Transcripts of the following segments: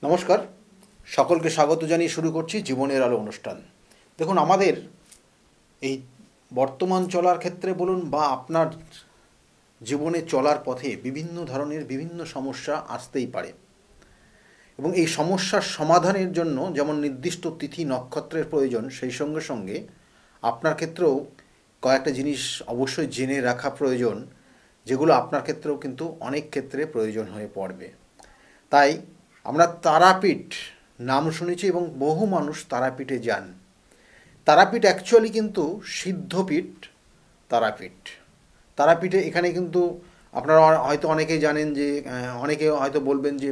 নমস্কার, সকলকে স্বাগত জানিয়ে শুরু করছি জীবনের আলো অনুষ্ঠান। দেখুন, আমাদের এই বর্তমান চলার ক্ষেত্রে বলুন বা আপনার জীবনে চলার পথে বিভিন্ন ধরনের বিভিন্ন সমস্যা আসতেই পারে, এবং এই সমস্যার সমাধানের জন্য যেমন নির্দিষ্ট তিথি নক্ষত্রের প্রয়োজন, সেই সঙ্গে সঙ্গে আপনার ক্ষেত্রেও কয়েকটা জিনিস অবশ্যই জেনে রাখা প্রয়োজন, যেগুলো আপনার ক্ষেত্রেও কিন্তু অনেক ক্ষেত্রে প্রয়োজন হয়ে পড়বে। তাই আমরা তারাপীঠ নাম শুনেছি এবং বহু মানুষ তারাপীঠে যান। তারাপীঠ অ্যাকচুয়ালি কিন্তু সিদ্ধপীঠ। তারাপীঠ তারাপীঠে এখানে কিন্তু আপনারা হয়তো অনেকেই জানেন যে অনেকে হয়তো বলবেন যে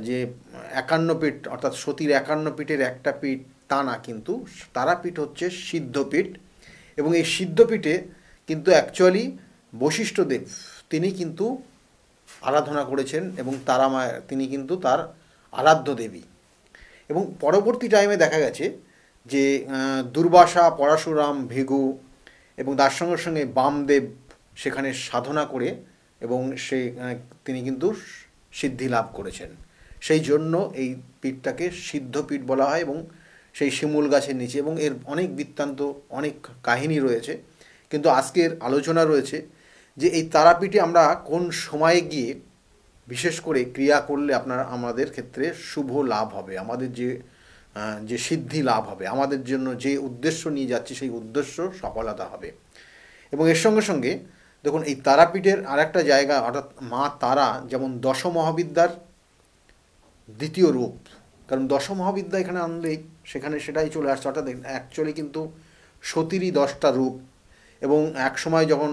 যে 51 পীঠ অর্থাৎ সতীর 51 পীঠের একটা পীঠ, তা না, কিন্তু তারাপীঠ হচ্ছে সিদ্ধপীঠ। এবং এই সিদ্ধপীঠে কিন্তু অ্যাকচুয়ালি বশিষ্ঠদেব তিনি কিন্তু আরাধনা করেছেন এবং তারা মায়ের তিনি কিন্তু তার আরাধ্য দেবী। এবং পরবর্তী টাইমে দেখা গেছে যে দুর্বাসা, পরশুরাম, ভৃগু এবং তার সঙ্গে সঙ্গে বামদেব সেখানে সাধনা করে এবং তিনি কিন্তু সিদ্ধি লাভ করেছেন। সেই জন্য এই পীঠটাকে সিদ্ধপীঠ বলা হয়, এবং সেই শিমুল গাছের নিচে, এবং এর অনেক বৃত্তান্ত, অনেক কাহিনী রয়েছে। কিন্তু আজকের আলোচনা রয়েছে যে এই তারাপীঠে আমরা কোন সময়ে গিয়ে বিশেষ করে ক্রিয়া করলে আমাদের ক্ষেত্রে শুভ লাভ হবে, আমাদের যে সিদ্ধি লাভ হবে, আমাদের জন্য যে উদ্দেশ্য নিয়ে যাচ্ছি সেই উদ্দেশ্য সফলতা হবে। এবং এর সঙ্গে সঙ্গে দেখুন, এই তারাপীঠের আরেকটা জায়গা, অর্থাৎ মা তারা যেমন দশমহাবিদ্যার দ্বিতীয় রূপ। কারণ দশমহাবিদ্যা এখানে আনলেই সেখানে সেটাই চলে আসছে, অর্থাৎ অ্যাকচুয়ালি কিন্তু সতীরই 10টা রূপ। এবং এক সময় যখন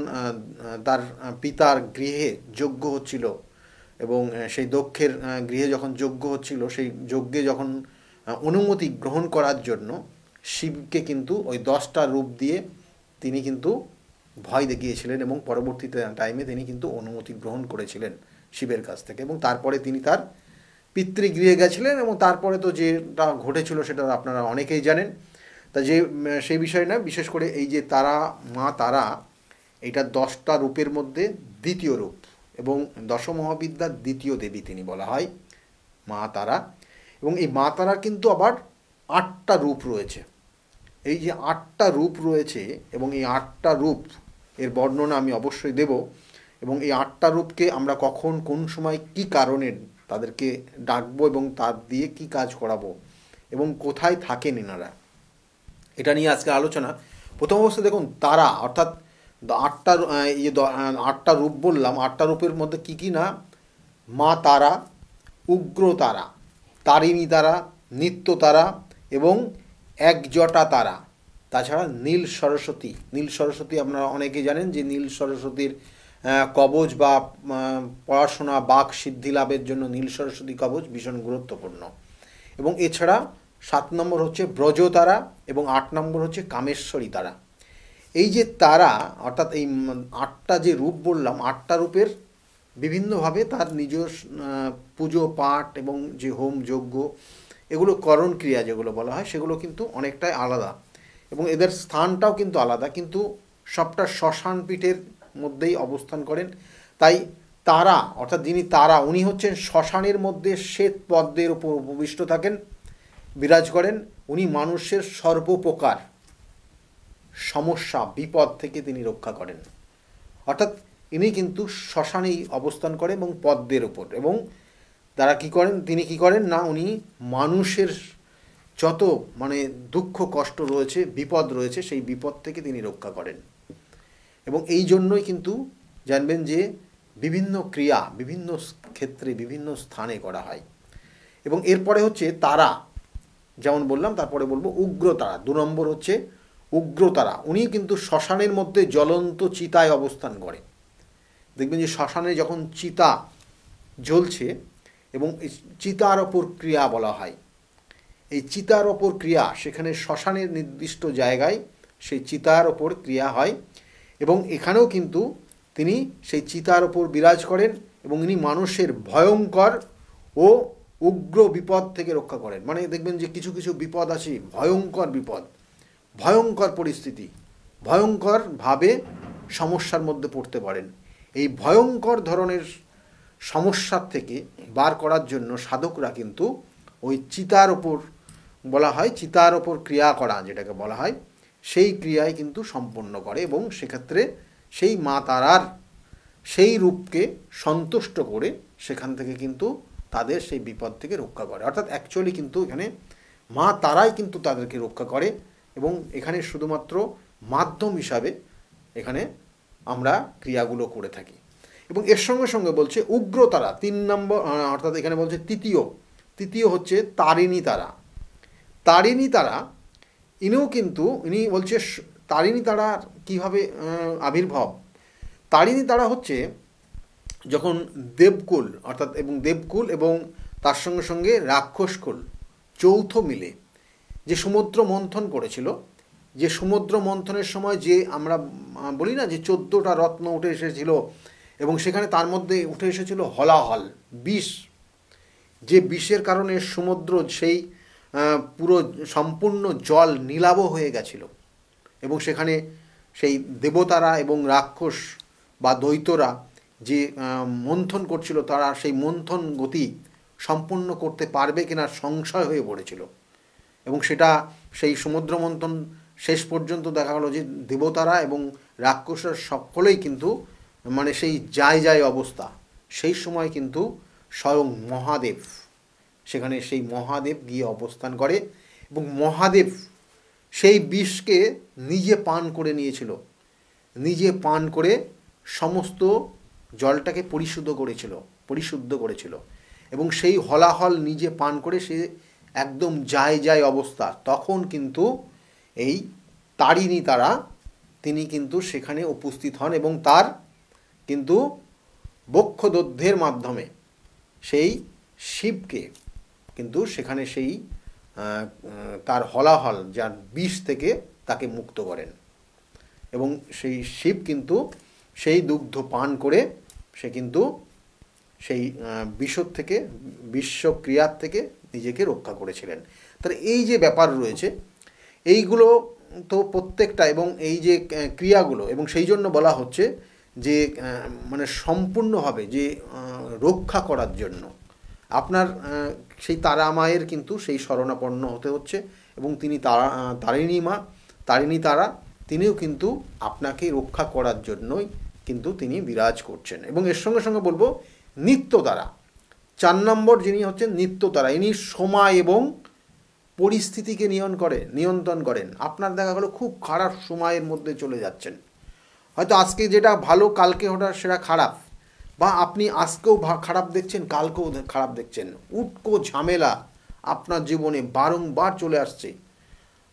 তার পিতার গৃহে যজ্ঞ হচ্ছিল, এবং সেই দক্ষের গৃহে যখন যজ্ঞ হচ্ছিল, সেই যজ্ঞে যখন অনুমতি গ্রহণ করার জন্য শিবকে কিন্তু ওই 10টা রূপ দিয়ে তিনি কিন্তু ভয় দেখিয়েছিলেন, এবং পরবর্তীতে টাইমে তিনি কিন্তু অনুমতি গ্রহণ করেছিলেন শিবের কাছ থেকে, এবং তারপরে তিনি তার পিতৃগৃহে গেছিলেন। এবং তারপরে তো যেটা ঘটেছিল সেটা আপনারা অনেকেই জানেন। তা সেই বিষয় না, বিশেষ করে এই যে তারা, মা তারা, এইটা 10টা রূপের মধ্যে দ্বিতীয় রূপ, এবং দশমহাবিদ্যার দ্বিতীয় দেবী তিনি বলা হয় মা তারা। এবং এই মা তারার কিন্তু আবার 8টা রূপ রয়েছে। এই যে 8টা রূপ রয়েছে, এবং এই 8টা রূপ এর বর্ণনা আমি অবশ্যই দেব, এবং এই 8টা রূপকে আমরা কখন, কোন সময়, কি কারণে তাদেরকে ডাকবো এবং তার দিয়ে কি কাজ করাবো, এবং কোথায় থাকেন এনারা, এটা নিয়ে আজকে আলোচনা। প্রথম অবস্থায় দেখুন, তারা অর্থাৎ 8টা রূপ বললাম, 8টা রূপের মধ্যে কি কি না: মা তারা, উগ্র তারা, তারিণী তারা, নিত্য তারা এবং একজটা তারা। তাছাড়া নীল সরস্বতী। নীল সরস্বতী আপনারা অনেকেই জানেন যে নীল সরস্বতীর কবচ বা পড়াশোনা, বাক সিদ্ধি লাভের জন্য নীল সরস্বতী কবচ ভীষণ গুরুত্বপূর্ণ। এবং এছাড়া 7 নম্বর হচ্ছে ব্রজতারা, এবং 8 নম্বর হচ্ছে কামেশ্বরী তারা। এই যে তারা, অর্থাৎ এই 8টা যে রূপ বললাম, 8টা রূপের বিভিন্নভাবে তার নিজ পুজো পাঠ এবং যে হোম যজ্ঞ, এগুলো করণ ক্রিয়া যেগুলো বলা হয়, সেগুলো কিন্তু অনেকটাই আলাদা, এবং এদের স্থানটাও কিন্তু আলাদা, কিন্তু সবটা শ্মশান পীঠের মধ্যেই অবস্থান করেন। তাই তারা, অর্থাৎ যিনি তারা, উনি হচ্ছেন শ্মশানের মধ্যে শ্বেত পদ্মের উপর উপবিষ্ট থাকেন, বিরাজ করেন। উনি মানুষের সর্বপ্রকার সমস্যা, বিপদ থেকে তিনি রক্ষা করেন। অর্থাৎ ইনি কিন্তু শ্মশানেই অবস্থান করেন এবং পদ্মের ওপর, এবং তারা কি করেন, তিনি কি করেন না, উনি মানুষের যত দুঃখ কষ্ট রয়েছে, বিপদ রয়েছে, সেই বিপদ থেকে তিনি রক্ষা করেন। এবং এই জন্যই কিন্তু জানবেন যে বিভিন্ন ক্রিয়া বিভিন্ন ক্ষেত্রে বিভিন্ন স্থানে করা হয়। এবং এরপরে হচ্ছে তারা, যেমন বললাম, তারপরে বলবো উগ্রতারা। 2 নম্বর হচ্ছে উগ্রতারা। উনি কিন্তু শ্মশানের মধ্যে জ্বলন্ত চিতায় অবস্থান করে। দেখবেন যে শ্মশানে যখন চিতা জ্বলছে, এবং চিতার ওপর ক্রিয়া বলা হয়, এই চিতার ওপর ক্রিয়া সেখানে শ্মশানের নির্দিষ্ট জায়গায় সেই চিতার ওপর ক্রিয়া হয়, এবং এখানেও কিন্তু তিনি সেই চিতার ওপর বিরাজ করেন, এবং ইনি মানুষের ভয়ঙ্কর ও উগ্র বিপদ থেকে রক্ষা করেন। দেখবেন যে কিছু কিছু বিপদ আছে, ভয়ঙ্কর বিপদ, ভয়ঙ্কর পরিস্থিতি, ভয়ঙ্করভাবে সমস্যার মধ্যে পড়তে পারেন। এই ভয়ঙ্কর ধরনের সমস্যার থেকে বার করার জন্য সাধকরা কিন্তু ওই চিতার ওপর বলা হয়, চিতার ওপর ক্রিয়া করা যেটাকে বলা হয়, সেই ক্রিয়ায় কিন্তু সম্পন্ন করে এবং সেক্ষেত্রে সেই মা তারার সেই রূপকে সন্তুষ্ট করে সেখান থেকে কিন্তু তাদের সেই বিপদ থেকে রক্ষা করে। অর্থাৎ অ্যাকচুয়ালি কিন্তু এখানে মা তারাই কিন্তু তাদেরকে রক্ষা করে এবং এখানে শুধুমাত্র মাধ্যম হিসাবে এখানে আমরা ক্রিয়াগুলো করে থাকি। এবং এর সঙ্গে সঙ্গে বলছে উগ্রতারা 3 নম্বর, অর্থাৎ এখানে বলছে তৃতীয় হচ্ছে তারিণী তারা। তারিণী তারা ইনি বলছে তারিণী তারার কীভাবে আবির্ভাব। তারিণী তারা হচ্ছে যখন দেবকুল অর্থাৎ দেবকুল এবং তার সঙ্গে সঙ্গে রাক্ষসকুল যৌথ মিলে যে সমুদ্র মন্থন করেছিল, যে সমুদ্র মন্থনের সময় যে আমরা বলি না যে 14টা রত্ন উঠে এসেছিল এবং সেখানে তার মধ্যে উঠে এসেছিল হলাহল বিষ, যে বিষের কারণে সমুদ্র সেই পুরো সম্পূর্ণ জল নীলাভ হয়ে গেছিল এবং সেখানে সেই দেবতারা এবং রাক্ষস বা দৈত্যরা যে মন্থন করছিল তারা সেই মন্থন গতি সম্পূর্ণ করতে পারবে কিনা সংশয় হয়ে পড়েছিল এবং সেটা সেই সমুদ্র মন্থন শেষ পর্যন্ত দেখা গেল যে দেবতারা এবং রাক্ষসের সকলেই কিন্তু মানে সেই যায় অবস্থা। সেই সময় কিন্তু স্বয়ং মহাদেব সেখানে সেই মহাদেব গিয়ে অবস্থান করে এবং মহাদেব সেই বিষকে নিজে পান করে নিয়েছিল, নিজে পান করে সমস্ত জলটাকে পরিশুদ্ধ করেছিল এবং সেই হলাহল নিজে পান করে সে একদম যায় অবস্থা। তখন কিন্তু এই তারিণী তারা তিনি কিন্তু সেখানে উপস্থিত হন এবং তার কিন্তু বক্ষদৈর্ঘ্যের মাধ্যমে সেই শিবকে কিন্তু সেখানে সেই তার হলাহল যার বিষ থেকে তাকে মুক্ত করেন এবং সেই শিব কিন্তু সেই দুগ্ধ পান করে সে কিন্তু সেই বিষক্রিয়ার থেকে নিজেকে রক্ষা করেছিলেন। তাহলে এই যে ব্যাপার রয়েছে এইগুলো তো প্রত্যেকটা এবং এই যে ক্রিয়াগুলো এবং সেই জন্য বলা হচ্ছে যে মানে সম্পূর্ণভাবে যে রক্ষা করার জন্য আপনার সেই তারা মায়ের কিন্তু সেই শরণাপন্ন হতে হচ্ছে এবং তিনি তারিণী তারা তিনিও কিন্তু আপনাকে রক্ষা করার জন্যই কিন্তু তিনি বিরাজ করছেন। এবং এর সঙ্গে সঙ্গে বলবো নিত্য তারা 4 নম্বর যিনি হচ্ছেন নিত্য তারা, ইনি সময় এবং পরিস্থিতিকে নিয়ন্ত্রণ করেন। আপনার দেখা গেলো খুব খারাপ সময়ের মধ্যে চলে যাচ্ছেন, হয়তো আজকে যেটা ভালো কালকে হঠাৎ সেটা খারাপ, বা আপনি আজকেও খারাপ দেখছেন কালকেও খারাপ দেখছেন, উটকো ঝামেলা আপনার জীবনে বারংবার চলে আসছে।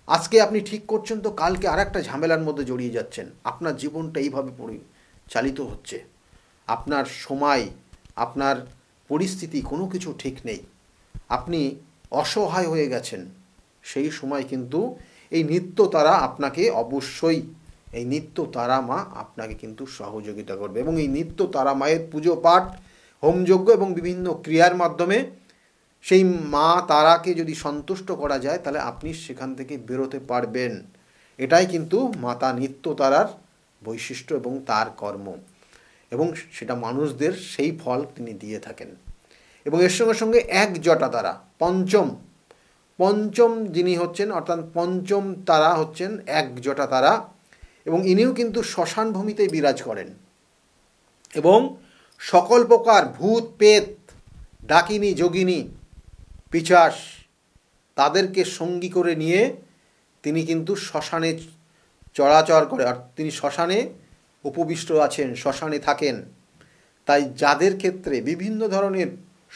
আজকে আপনি ঠিক করছেন তো কালকে আর একটা ঝামেলার মধ্যে জড়িয়ে যাচ্ছেন। আপনার জীবনটা এইভাবে পরিচালিত হচ্ছে, আপনার সময় আপনার পরিস্থিতি কোনো কিছু ঠিক নেই, আপনি অসহায় হয়ে গেছেন। সেই সময় কিন্তু এই নিত্য তারা আপনাকে অবশ্যই, এই নিত্য তারা মা আপনাকে কিন্তু সহযোগিতা করবে এবং এই নিত্য তারা মায়ের পুজো পাঠ হোমযজ্ঞ এবং বিভিন্ন ক্রিয়ার মাধ্যমে সেই মা তারাকে যদি সন্তুষ্ট করা যায় তাহলে আপনি সেখান থেকে বেরোতে পারবেন। এটাই কিন্তু মাতা নিত্য তারার বৈশিষ্ট্য এবং তার কর্ম এবং সেটা মানুষদের সেই ফল তিনি দিয়ে থাকেন। এবং এর সঙ্গে সঙ্গে এক জটা তারা পঞ্চম যিনি হচ্ছেন অর্থাৎ পঞ্চম তারা হচ্ছেন এক জটা তারা এবং ইনিও কিন্তু শ্মশান ভূমিতে বিরাজ করেন এবং সকল প্রকার ভূত প্রেত ডাকিনী যোগিনী পিশাচ তাদেরকে সঙ্গী করে নিয়ে তিনি কিন্তু শ্মশানে চরাচর করে, আর তিনি শ্মশানে উপবিষ্ট আছেন, শ্মশানে থাকেন। তাই যাদের ক্ষেত্রে বিভিন্ন ধরনের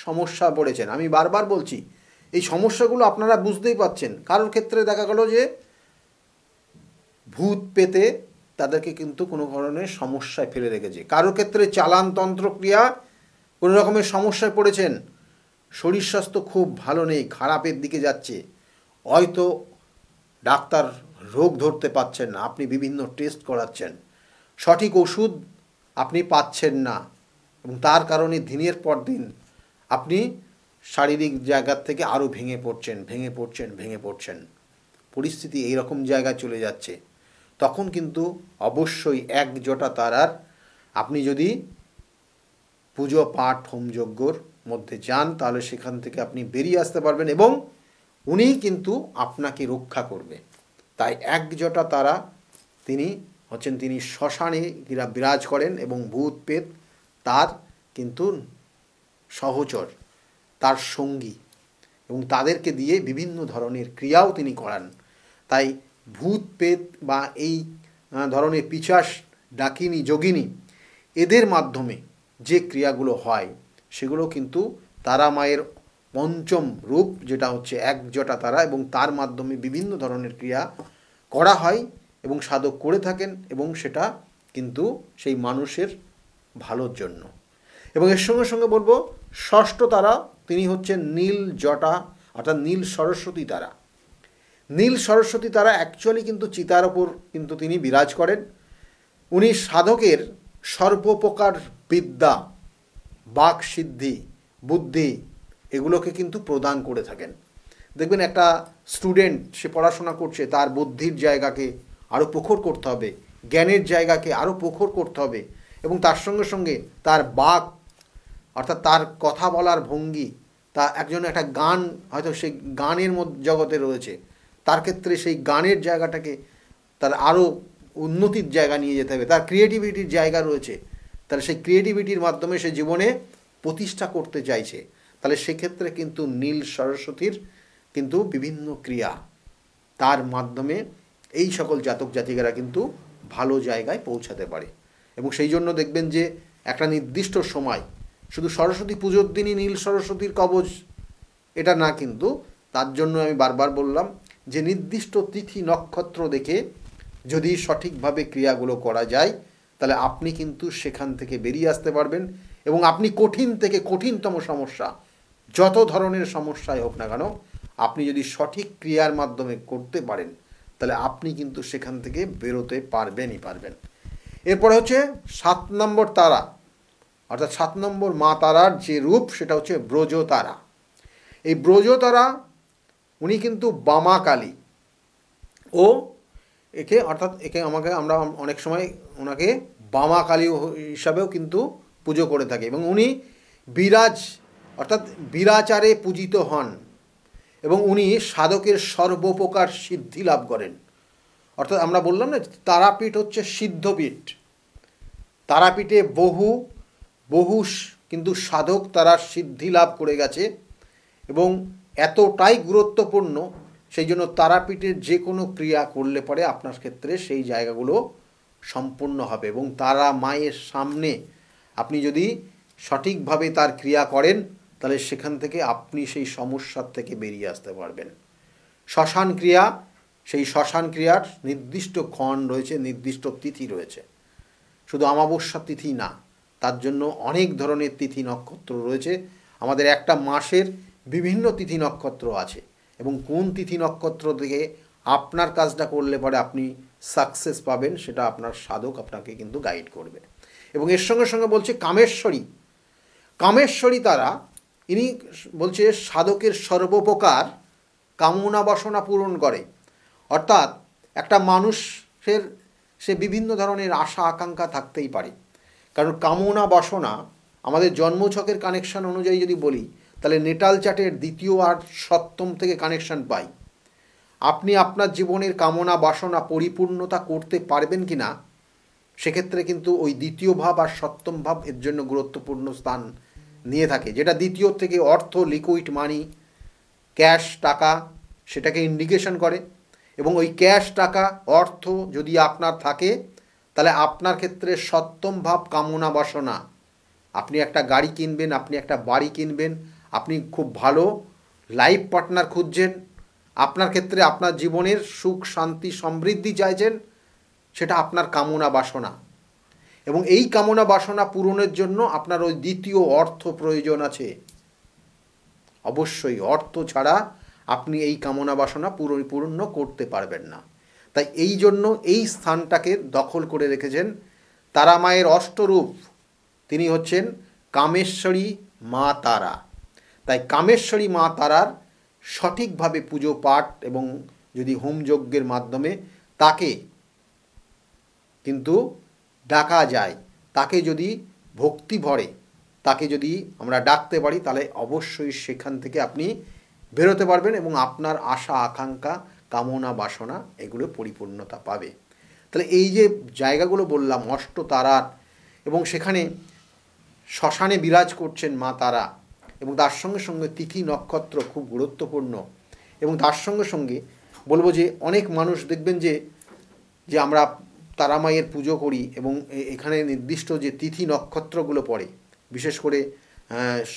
সমস্যা পড়েছেন, আমি বারবার বলছি এই সমস্যাগুলো আপনারা বুঝতেই পাচ্ছেন। কারোর ক্ষেত্রে দেখা গেল যে ভূত পেতে তাদেরকে কিন্তু কোনো ধরনের সমস্যায় ফেলে রেখেছে, কারোর ক্ষেত্রে চালান তন্ত্রক্রিয়া কোনো রকমের সমস্যায় পড়েছেন, শরীর স্বাস্থ্য খুব ভালো নেই, খারাপের দিকে যাচ্ছে, হয়তো ডাক্তার রোগ ধরতে পারছেন না, আপনি বিভিন্ন টেস্ট করাচ্ছেন, সঠিক ওষুধ আপনি পাচ্ছেন না এবং তার কারণে দিনের পর দিন আপনি শারীরিক জায়গার থেকে আরও ভেঙে পড়ছেন, পরিস্থিতি এইরকম জায়গায় চলে যাচ্ছে। তখন কিন্তু অবশ্যই এক জটা তারার আপনি যদি পুজো পাঠ হোমযজ্ঞর মধ্যে যান, তাহলে সেখান থেকে আপনি বেরিয়ে আসতে পারবেন এবং উনিই কিন্তু আপনাকে রক্ষা করবে। তাই একজটা তারা তিনি হচ্ছেন, তিনি শ্মশানে বিরাজ করেন এবং ভূত প্রেত তার কিন্তু সহচর, তার সঙ্গী, এবং তাদেরকে দিয়ে বিভিন্ন ধরনের ক্রিয়াও তিনি করান। তাই ভূত প্রেত বা এই ধরনের পিশাচ, ডাকিনী, যোগিনী এদের মাধ্যমে যে ক্রিয়াগুলো হয় সেগুলো কিন্তু তারা মায়ের পঞ্চম রূপ, যেটা হচ্ছে একজটা তারা, এবং তার মাধ্যমে বিভিন্ন ধরনের ক্রিয়া করা হয় এবং সাধক করে থাকেন, এবং সেটা কিন্তু সেই মানুষের ভালোর জন্য। এবং এর সঙ্গে সঙ্গে বলবো ষষ্ঠ তারা, তিনি হচ্ছেন নীল জটা, অর্থাৎ নীল সরস্বতী তারা। নীল সরস্বতী তারা অ্যাকচুয়ালি কিন্তু চিতার ওপর কিন্তু তিনি বিরাজ করেন। উনি সাধকের সর্বপ্রকার বিদ্যা, বাক সিদ্ধি, বুদ্ধি এগুলোকে কিন্তু প্রদান করে থাকেন। দেখবেন একটা স্টুডেন্ট, সে পড়াশোনা করছে, তার বুদ্ধির জায়গাকে আরও প্রখর করতে হবে, জ্ঞানের জায়গাকে আরও প্রখর করতে হবে, এবং তার সঙ্গে সঙ্গে তার বাক, অর্থাৎ তার কথা বলার ভঙ্গি, তা একজন একটা গান হয়তো সেই গানের জগতে রয়েছে, তার ক্ষেত্রে সেই গানের জায়গাটাকে তার আরও উন্নতির জায়গা নিয়ে যেতে হবে। তার ক্রিয়েটিভিটির জায়গা রয়েছে, তাহলে সেই ক্রিয়েটিভিটির মাধ্যমে সে জীবনে প্রতিষ্ঠা করতে চাইছে, তাহলে সেক্ষেত্রে কিন্তু নীল সরস্বতীর কিন্তু বিভিন্ন ক্রিয়া, তার মাধ্যমে এই সকল জাতক জাতিকারা কিন্তু ভালো জায়গায় পৌঁছাতে পারে। এবং সেই জন্য দেখবেন যে একটা নির্দিষ্ট সময়, শুধু সরস্বতী পুজোর দিনই নীল সরস্বতীর কবচ এটা না, কিন্তু তার জন্য আমি বারবার বললাম যে নির্দিষ্ট তিথি নক্ষত্র দেখে যদি সঠিকভাবে ক্রিয়াগুলো করা যায়, তাহলে আপনি কিন্তু সেখান থেকে বেরিয়ে আসতে পারবেন, এবং আপনি কঠিন থেকে কঠিনতম সমস্যা, যত ধরনের সমস্যায় হোক না কেন, আপনি যদি সঠিক ক্রিয়ার মাধ্যমে করতে পারেন, তাহলে আপনি কিন্তু সেখান থেকে বেরোতে পারবেনই পারবেন। এরপরে হচ্ছে 7 নম্বর তারা, অর্থাৎ 7 নম্বর মা তারার যে রূপ সেটা হচ্ছে ব্রজতারা। এই ব্রজতারা উনি কিন্তু বামা কালী, ও একে অর্থাৎ আমরা অনেক সময় ওনাকে বামা কালী হিসাবেও কিন্তু পুজো করে থাকি, এবং উনি বিরাজ অর্থাৎ বিরাচারে পূজিত হন, এবং উনি সাধকের সর্বপ্রকার সিদ্ধি লাভ করেন। অর্থাৎ আমরা বললাম না, তারাপীঠ হচ্ছে সিদ্ধপীঠ, তারাপীঠে বহু বহু কিন্তু সাধক তারা সিদ্ধি লাভ করে গেছে, এবং এতটাই গুরুত্বপূর্ণ, সেই জন্য তারাপীঠের যে কোনো ক্রিয়া করলে পরে আপনার ক্ষেত্রে সেই জায়গাগুলো সম্পূর্ণ হবে, এবং তারা মায়ের সামনে আপনি যদি সঠিকভাবে তার ক্রিয়া করেন, তাহলে সেখান থেকে আপনি সেই সমস্যার থেকে বেরিয়ে আসতে পারবেন। শ্মশান ক্রিয়া, সেই শ্মশান ক্রিয়ার নির্দিষ্ট ক্ষণ রয়েছে, নির্দিষ্ট তিথি রয়েছে, শুধু অমাবস্যা তিথি না, তার জন্য অনেক ধরনের তিথি নক্ষত্র রয়েছে। আমাদের একটা মাসের বিভিন্ন তিথি নক্ষত্র আছে, এবং কোন তিথি নক্ষত্র থেকে আপনার কাজটা করলে পরে আপনি সাকসেস পাবেন, সেটা আপনার সাধক আপনাকে কিন্তু গাইড করবে। এবং এর সঙ্গে সঙ্গে বলছে কামেশ্বরী। কামেশ্বরী তারা, ইনি বলছে সাধকের সর্বপ্রকার কামনা বাসনা পূরণ করে। অর্থাৎ একটা মানুষের সে বিভিন্ন ধরনের আশা আকাঙ্ক্ষা থাকতেই পারে, কারণ কামনা বাসনা আমাদের জন্মছকের কানেকশান অনুযায়ী যদি বলি, তাহলে নেটাল চার্টের দ্বিতীয় আর সপ্তম থেকে কানেকশান পাই। আপনি আপনার জীবনের কামনা বাসনা পরিপূর্ণতা করতে পারবেন কি না, সেক্ষেত্রে কিন্তু ওই দ্বিতীয় ভাব আর সপ্তম ভাব এর জন্য গুরুত্বপূর্ণ স্থান নিয়ে থাকে, যেটা দ্বিতীয় থেকে অর্থ, লিকুইড মানি, ক্যাশ টাকা, সেটাকে ইন্ডিকেশন করে। এবং ওই ক্যাশ টাকা অর্থ যদি আপনার থাকে, তাহলে আপনার ক্ষেত্রে সপ্তম ভাব কামনা বাসনা, আপনি একটা গাড়ি কিনবেন, আপনি একটা বাড়ি কিনবেন, আপনি খুব ভালো লাইফ পার্টনার খুঁজছেন, আপনার ক্ষেত্রে আপনার জীবনের সুখ শান্তি সমৃদ্ধি চাইছেন, সেটা আপনার কামনা বাসনা। এবং এই কামনা বাসনা পূরণের জন্য আপনার ওই দ্বিতীয় অর্থ প্রয়োজন আছে। অবশ্যই অর্থ ছাড়া আপনি এই কামনা বাসনা পূর্ণ করতে পারবেন না। তাই এই জন্য এই স্থানটাকে দখল করে রেখেছেন তারা মায়ের অষ্টরূপ, তিনি হচ্ছেন কামেশ্বরী মা তারা। তাই কামেশ্বরী মা তারার সঠিকভাবে পুজো পাঠ এবং যদি হোমযজ্ঞের মাধ্যমে তাকে কিন্তু ডাকা যায়, তাকে যদি ভক্তি ভরে তাকে যদি আমরা ডাকতে পারি তাহলে অবশ্যই সেখান থেকে আপনি বেরোতে পারবেন এবং আপনার আশা আকাঙ্ক্ষা কামনা বাসনা এগুলো পরিপূর্ণতা পাবে। তাহলে এই যে জায়গাগুলো বললাম অষ্ট তারার, এবং সেখানে শ্মশানে বিরাজ করছেন মা তারা, এবং তার সঙ্গে সঙ্গে তিথি নক্ষত্র খুব গুরুত্বপূর্ণ, এবং তার সঙ্গে সঙ্গে বলবো যে অনেক মানুষ দেখবেন যে যে আমরা তারা মায়ের পুজো করি এবং এখানে নির্দিষ্ট যে তিথি নক্ষত্রগুলো পড়ে, বিশেষ করে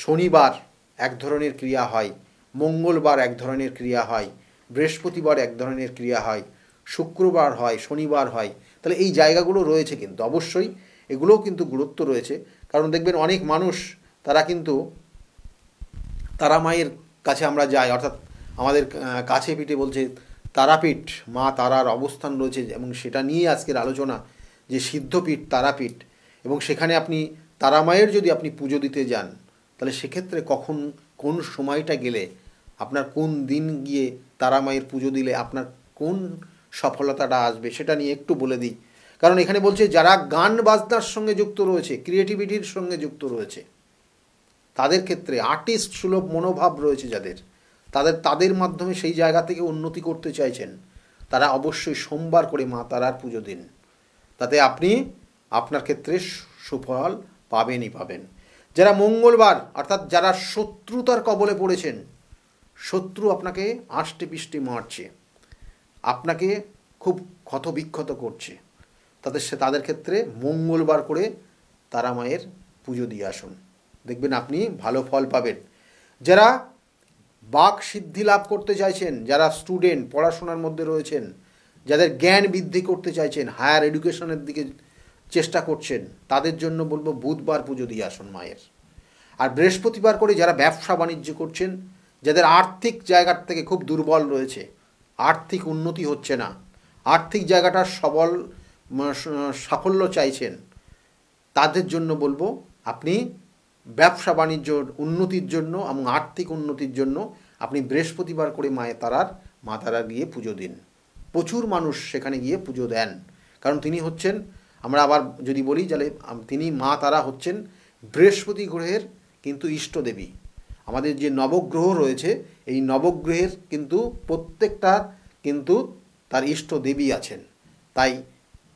শনিবার এক ধরনের ক্রিয়া হয়, মঙ্গলবার এক ধরনের ক্রিয়া হয়, বৃহস্পতিবার এক ধরনের ক্রিয়া হয়, শুক্রবার হয়, শনিবার হয়। তাহলে এই জায়গাগুলো রয়েছে, কিন্তু অবশ্যই এগুলোও কিন্তু গুরুত্ব রয়েছে। কারণ দেখবেন অনেক মানুষ তারা কিন্তু তারা মায়ের কাছে আমরা যাই, অর্থাৎ আমাদের কাছে পিঠে বলছে তারাপীঠ, মা তারার অবস্থান রয়েছে, এবং সেটা নিয়ে আজকের আলোচনা যে সিদ্ধপীঠ তারাপীঠ, এবং সেখানে আপনি তারা মায়ের যদি আপনি পুজো দিতে যান তাহলে সেক্ষেত্রে কখন কোন সময়টা গেলে আপনার কোন দিন গিয়ে তারা মায়ের পুজো দিলে আপনার কোন সফলতাটা আসবে সেটা নিয়ে একটু বলে দিই। কারণ এখানে বলছে যারা গান বাজনার সঙ্গে যুক্ত রয়েছে, ক্রিয়েটিভিটির সঙ্গে যুক্ত রয়েছে, তাদের ক্ষেত্রে আর্টিস্ট সুলভ মনোভাব রয়েছে যাদের, তাদের মাধ্যমে সেই জায়গা থেকে উন্নতি করতে চাইছেন, তারা অবশ্যই সোমবার করে মা তারার পুজো দিন। তাতে আপনি আপনার ক্ষেত্রে সুফল পাবেনই পাবেন। যারা মঙ্গলবার, অর্থাৎ যারা শত্রুতার কবলে পড়েছেন, শত্রু আপনাকে আষ্টে পিষ্টে মারছে, আপনাকে খুব ক্ষতবিক্ষত করছে, তাদের ক্ষেত্রে মঙ্গলবার করে তারা মায়ের পুজো দিয়ে আসুন, দেখবেন আপনি ভালো ফল পাবেন। যারা বাক সিদ্ধি লাভ করতে চাইছেন, যারা স্টুডেন্ট পড়াশোনার মধ্যে রয়েছেন, যাদের জ্ঞান বৃদ্ধি করতে চাইছেন, হায়ার এডুকেশনের দিকে চেষ্টা করছেন, তাদের জন্য বলবো বুধবার পুজো দিয়ে আসুন মায়ের। আর বৃহস্পতিবার করে যারা ব্যবসা বাণিজ্য করছেন, যাদের আর্থিক জায়গার থেকে খুব দুর্বল রয়েছে, আর্থিক উন্নতি হচ্ছে না, আর্থিক জায়গাটা সাফল্য চাইছেন, তাদের জন্য বলবো আপনি ব্যবসা বাণিজ্যর উন্নতির জন্য এবং আর্থিক উন্নতির জন্য আপনি বৃহস্পতিবার করে মা তারা গিয়ে পুজো দিন। প্রচুর মানুষ সেখানে গিয়ে পুজো দেন, কারণ তিনি হচ্ছেন, আমরা আবার যদি বলি তাহলে তিনি মা তারা হচ্ছেন বৃহস্পতি গ্রহের কিন্তু ইষ্টদেবী। আমাদের যে নবগ্রহ রয়েছে, এই নবগ্রহের কিন্তু প্রত্যেকটা কিন্তু তার ইষ্টদেবী আছেন। তাই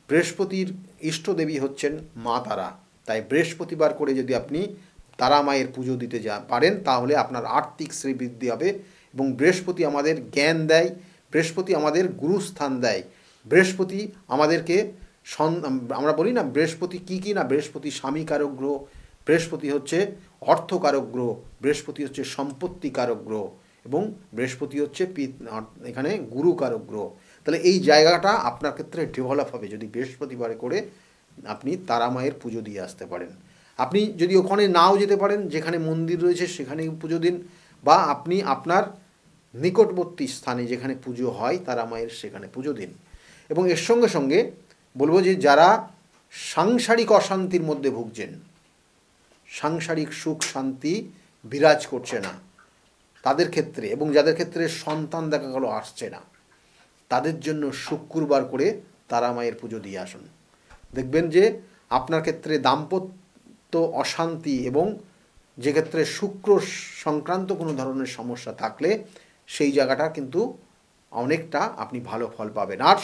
বৃহস্পতির ইষ্টদেবী হচ্ছেন মা তারা। তাই বৃহস্পতিবার করে যদি আপনি তারা মায়ের পুজো দিতে পারেন তাহলে আপনার আর্থিক শ্রীবৃদ্ধি হবে। এবং বৃহস্পতি আমাদের জ্ঞান দেয়, বৃহস্পতি আমাদের গুরুস্থান দেয়, বৃহস্পতি আমাদেরকে আমরা বলি না বৃহস্পতি কী না, বৃহস্পতি স্বামীকারক গ্রহ, বৃহস্পতি হচ্ছে অর্থকারক গ্রহ, বৃহস্পতি হচ্ছে সম্পত্তিকারক গ্রহ, এবং বৃহস্পতি হচ্ছে এখানে গুরুকারক গ্রহ। তাহলে এই জায়গাটা আপনার ক্ষেত্রে ডেভেলপ হবে যদি বৃহস্পতিবারে করে আপনি তারা মায়ের পুজো দিয়ে আসতে পারেন। আপনি যদি ওখানে নাও যেতে পারেন, যেখানে মন্দির রয়েছে সেখানে পুজো দিন, বা আপনি আপনার নিকটবর্তী স্থানে যেখানে পুজো হয় তারা মায়ের সেখানে পুজো দিন। এবং এর সঙ্গে সঙ্গে বলবো যে যারা সাংসারিক অশান্তির মধ্যে ভুগছেন, সাংসারিক সুখ শান্তি বিরাজ করছে না তাদের ক্ষেত্রে, এবং যাদের ক্ষেত্রে সন্তান দেখা গেল আসছে না, তাদের জন্য শুক্রবার করে তারা মায়ের পুজো দিয়ে আসুন। দেখবেন যে আপনার ক্ষেত্রে দাম্পত্য অশান্তি এবং যে ক্ষেত্রে শুক্র সংক্রান্ত কোনো ধরনের সমস্যা থাকলে সেই জায়গাটা কিন্তু অনেকটা আপনি ভালো ফল পাবেন। আর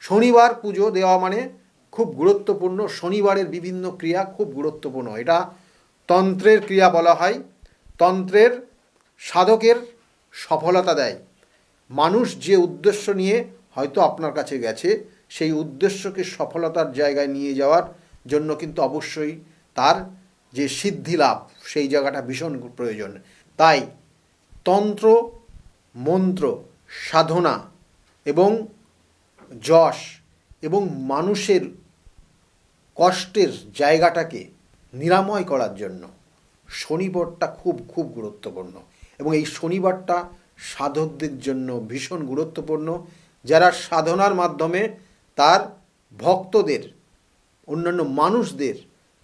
শনিবার পুজো দেওয়া মানে খুব গুরুত্বপূর্ণ। শনিবারের বিভিন্ন ক্রিয়া খুব গুরুত্বপূর্ণ, এটা তন্ত্রের ক্রিয়া বলা হয়। তন্ত্রের সাধকের সফলতা দেয়। মানুষ যে উদ্দেশ্য নিয়ে হয়তো আপনার কাছে গেছে, সেই উদ্দেশ্যকে সফলতার জায়গায় নিয়ে যাওয়ার জন্য কিন্তু অবশ্যই তার যে সিদ্ধি লাভ সেই জায়গাটা ভীষণ প্রয়োজন। তাই তন্ত্র মন্ত্র সাধনা এবং যশ এবং মানুষের কষ্টের জায়গাটাকে নিরাময় করার জন্য শনিবারটা খুব খুব গুরুত্বপূর্ণ। এবং এই শনিবারটা সাধকদের জন্য ভীষণ গুরুত্বপূর্ণ, যারা সাধনার মাধ্যমে তার ভক্তদের, অন্যান্য মানুষদের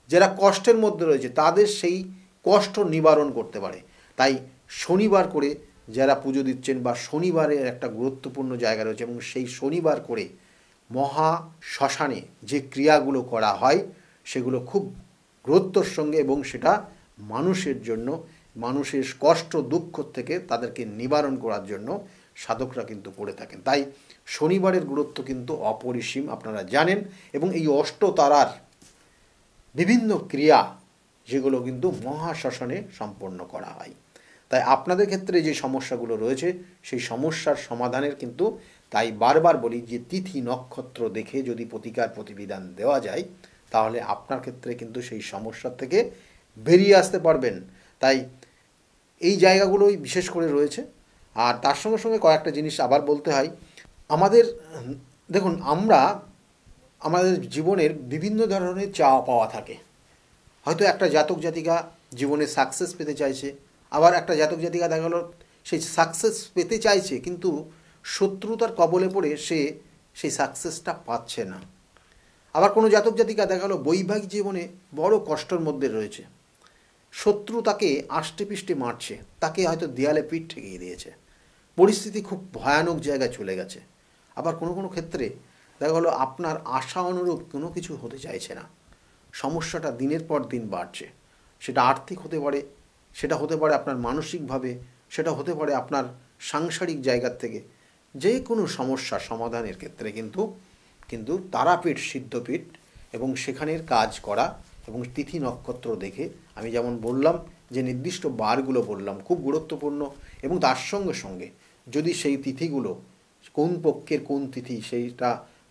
যারা কষ্টের মধ্যে রয়েছে তাদের সেই কষ্ট নিবারণ করতে পারে। তাই শনিবার করে যারা পুজো দিচ্ছেন, বা শনিবারের একটা গুরুত্বপূর্ণ জায়গা রয়েছে, এবং সেই শনিবার করে মহা শ্মশানে যে ক্রিয়াগুলো করা হয় সেগুলো খুব গুরুত্বর সঙ্গে, এবং সেটা মানুষের জন্য, মানুষের কষ্ট দুঃখ থেকে তাদেরকে নিবারণ করার জন্য সাধকরা কিন্তু করে থাকেন। তাই শনিবারের গুরুত্ব কিন্তু অপরিসীম, আপনারা জানেন। এবং এই অষ্টতারার বিভিন্ন ক্রিয়া যেগুলো কিন্তু মহাশ্মশানে সম্পন্ন করা হয়। তাই আপনাদের ক্ষেত্রে যে সমস্যাগুলো রয়েছে সেই সমস্যার সমাধানের কিন্তু, তাই বারবার বলি যে তিথি নক্ষত্র দেখে যদি প্রতিকার প্রতিবিধান দেওয়া যায় তাহলে আপনার ক্ষেত্রে কিন্তু সেই সমস্যার থেকে বেরিয়ে আসতে পারবেন। তাই এই জায়গাগুলোই বিশেষ করে রয়েছে। আর তার সঙ্গে সঙ্গে কয়েকটা জিনিস আবার বলতে হয়। আমাদের দেখুন, আমাদের জীবনের বিভিন্ন ধরনের চাওয়া পাওয়া থাকে। হয়তো একটা জাতক জাতিকা জীবনে সাকসেস পেতে চাইছে, আবার একটা জাতক জাতিকা দেখা গেল সেই সাকসেস পেতে চাইছে কিন্তু শত্রুতার কবলে পড়ে সে সেই সাকসেসটা পাচ্ছে না। আবার কোনো জাতক জাতিকা দেখা গেল বৈবাহিক জীবনে বড় কষ্টের মধ্যে রয়েছে, শত্রু তাকে আষ্টে পিষ্টে মারছে, তাকে হয়তো দেয়ালে পিঠ ঠেকিয়ে দিয়েছে, পরিস্থিতি খুব ভয়ানক জায়গায় চলে গেছে। আবার কোনো কোনো ক্ষেত্রে দেখা গেলো আপনার আশা অনুরূপ কোনো কিছু হতে চাইছে না, সমস্যাটা দিনের পর দিন বাড়ছে। সেটা আর্থিক হতে পারে, সেটা হতে পারে আপনার মানসিকভাবে, সেটা হতে পারে আপনার সাংসারিক জায়গার থেকে। যে কোনো সমস্যা সমাধানের ক্ষেত্রে কিন্তু তারাপীঠ সিদ্ধপীঠ এবং সেখানের কাজ করা এবং তিথি নক্ষত্র দেখে, আমি যেমন বললাম যে নির্দিষ্ট বারগুলো বললাম খুব গুরুত্বপূর্ণ, এবং তার সঙ্গে সঙ্গে যদি সেই তিথিগুলো কোন পক্ষের কোন তিথি, সেইটা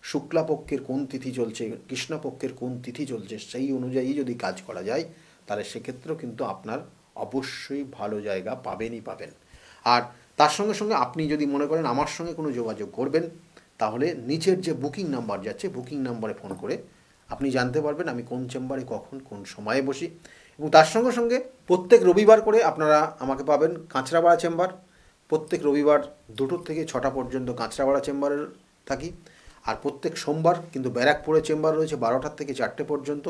শুক্লাপক্ষের কোন তিথি চলছে, কৃষ্ণপক্ষের কোন তিথি চলছে, সেই অনুযায়ী যদি কাজ করা যায় তাহলে সেক্ষেত্রেও কিন্তু আপনার অবশ্যই ভালো জায়গা পাবেনই পাবেন। আর তার সঙ্গে সঙ্গে আপনি যদি মনে করেন আমার সঙ্গে কোনো যোগাযোগ করবেন, তাহলে নিচের যে বুকিং নাম্বার যাচ্ছে, বুকিং নাম্বারে ফোন করে আপনি জানতে পারবেন আমি কোন চেম্বারে কখন কোন সময়ে বসি। এবং তার সঙ্গে সঙ্গে প্রত্যেক রবিবার করে আপনারা আমাকে পাবেন কাঁচরাপাড়া চেম্বার। প্রত্যেক রবিবার 2টো থেকে 6টা পর্যন্ত কাঁচরাপাড়া চেম্বারে থাকি। আর প্রত্যেক সোমবার কিন্তু ব্যারাকপুরে চেম্বার রয়েছে 12টা থেকে 4টে পর্যন্ত,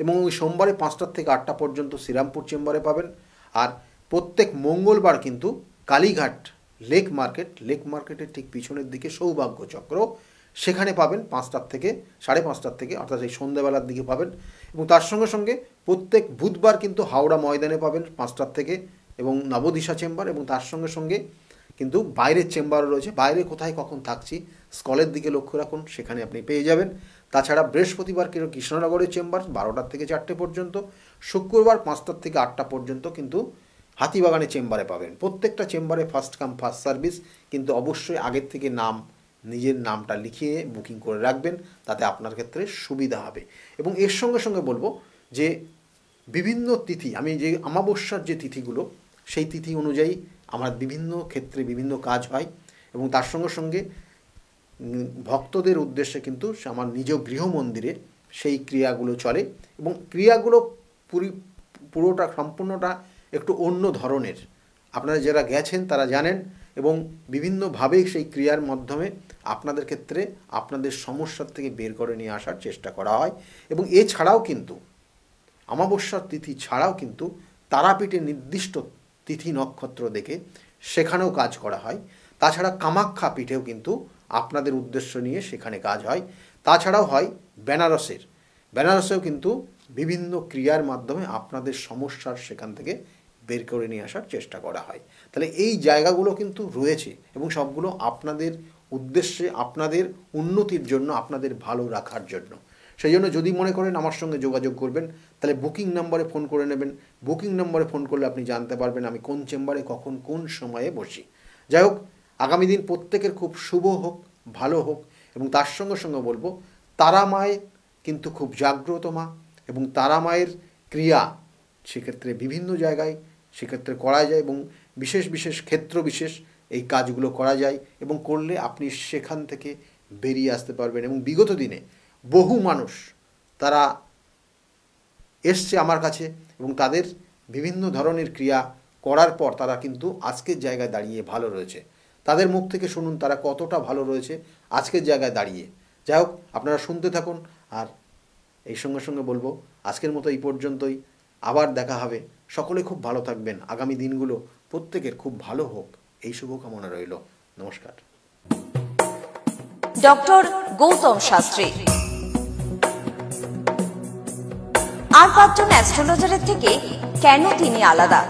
এবং ওই সোমবারে 5টা থেকে 8টা পর্যন্ত শ্রীরামপুর চেম্বারে পাবেন। আর প্রত্যেক মঙ্গলবার কিন্তু কালীঘাট লেক মার্কেটের ঠিক পিছনের দিকে সৌভাগ্য চক্র, সেখানে পাবেন 5টা থেকে 5:30 থেকে, অর্থাৎ এই সন্ধ্যাবেলার দিকে পাবেন। এবং তার সঙ্গে সঙ্গে প্রত্যেক বুধবার কিন্তু হাওড়া ময়দানে পাবেন 5টা থেকে, এবং নবদিশা চেম্বার। এবং তার সঙ্গে সঙ্গে কিন্তু বাইরের চেম্বারও রয়েছে, বাইরে কোথায় কখন থাকছি স্কলের দিকে লক্ষ্য রাখুন, সেখানে আপনি পেয়ে যাবেন। তাছাড়া বৃহস্পতিবার কৃষ্ণনগরের চেম্বার 12টা থেকে 4টে পর্যন্ত, শুক্রবার 5টা থেকে 8টা পর্যন্ত কিন্তু হাতিবাগানের চেম্বারে পাবেন। প্রত্যেকটা চেম্বারে ফার্স্ট কাম ফার্স্ট সার্ভিস, কিন্তু অবশ্যই আগের থেকে নিজের নামটা লিখিয়ে বুকিং করে রাখবেন, তাতে আপনার ক্ষেত্রে সুবিধা হবে। এবং এর সঙ্গে সঙ্গে বলবো যে বিভিন্ন তিথি, আমি যে অমাবস্যার যে তিথিগুলো, সেই তিথি অনুযায়ী আমার বিভিন্ন ক্ষেত্রে বিভিন্ন কাজ হয়। এবং তার সঙ্গে সঙ্গে ভক্তদের উদ্দেশ্যে কিন্তু আমার নিজ গৃহ মন্দিরে সেই ক্রিয়াগুলো চলে, এবং ক্রিয়াগুলো পুরোটা সম্পূর্ণটা একটু অন্য ধরনের। আপনারা যারা গেছেন তারা জানেন, এবং বিভিন্নভাবে সেই ক্রিয়ার মাধ্যমে আপনাদের ক্ষেত্রে আপনাদের সমস্যার থেকে বের করে নিয়ে আসার চেষ্টা করা হয়। এবং এছাড়াও কিন্তু অমাবস্যার তিথি ছাড়াও কিন্তু তারাপীঠে নির্দিষ্ট তিথি নক্ষত্র দেখে সেখানেও কাজ করা হয়। তাছাড়া কামাখ্যা পীঠেও কিন্তু আপনাদের উদ্দেশ্য নিয়ে সেখানে কাজ হয়। তাছাড়াও হয় বেনারসেও কিন্তু বিভিন্ন ক্রিয়ার মাধ্যমে আপনাদের সমস্যার সেখান থেকে বের করে নিয়ে আসার চেষ্টা করা হয়। তাহলে এই জায়গাগুলো কিন্তু রয়েছে, এবং সবগুলো আপনাদের উদ্দেশ্যে, আপনাদের উন্নতির জন্য, আপনাদের ভালো রাখার জন্য। সেই জন্য যদি মনে করেন আমার সঙ্গে যোগাযোগ করবেন, তাহলে বুকিং নাম্বারে ফোন করে নেবেন। বুকিং নাম্বারে ফোন করলে আপনি জানতে পারবেন আমি কোন চেম্বারে কখন কোন সময়ে বসি। যাই হোক, আগামী দিন প্রত্যেকের খুব শুভ হোক, ভালো হোক। এবং তার সঙ্গে সঙ্গে বলবো তারা মায়ের কিন্তু খুব জাগ্রত মা, এবং তারা মায়ের ক্রিয়া সেক্ষেত্রে বিভিন্ন জায়গায় সেক্ষেত্রে করা যায়, এবং বিশেষ বিশেষ ক্ষেত্র বিশেষ এই কাজগুলো করা যায়, এবং করলে আপনি সেখান থেকে বেরিয়ে আসতে পারবেন। এবং বিগত দিনে বহু মানুষ তারা এসছে আমার কাছে, এবং তাদের বিভিন্ন ধরনের ক্রিয়া করার পর তারা কিন্তু আজকের জায়গায় দাঁড়িয়ে ভালো রয়েছে। তাদের মুখ থেকে শুনুন তারা কতটা ভালো রয়েছে আজকের জায়গায় দাঁড়িয়ে। যাই হোক, আপনারা শুনতে থাকুন। আর এই সঙ্গে সঙ্গে বলবো আজকের মতো এই পর্যন্তই, আবার দেখা হবে। সকলে খুব ভালো থাকবেন, আগামী দিনগুলো প্রত্যেকের খুব ভালো হোক, এই শুভকামনা রইল। নমস্কার। ডক্টর গৌতম শাস্ত্রী, আর 5 জন অ্যাস্ট্রোলজারের থেকে কেন তিনি আলাদা?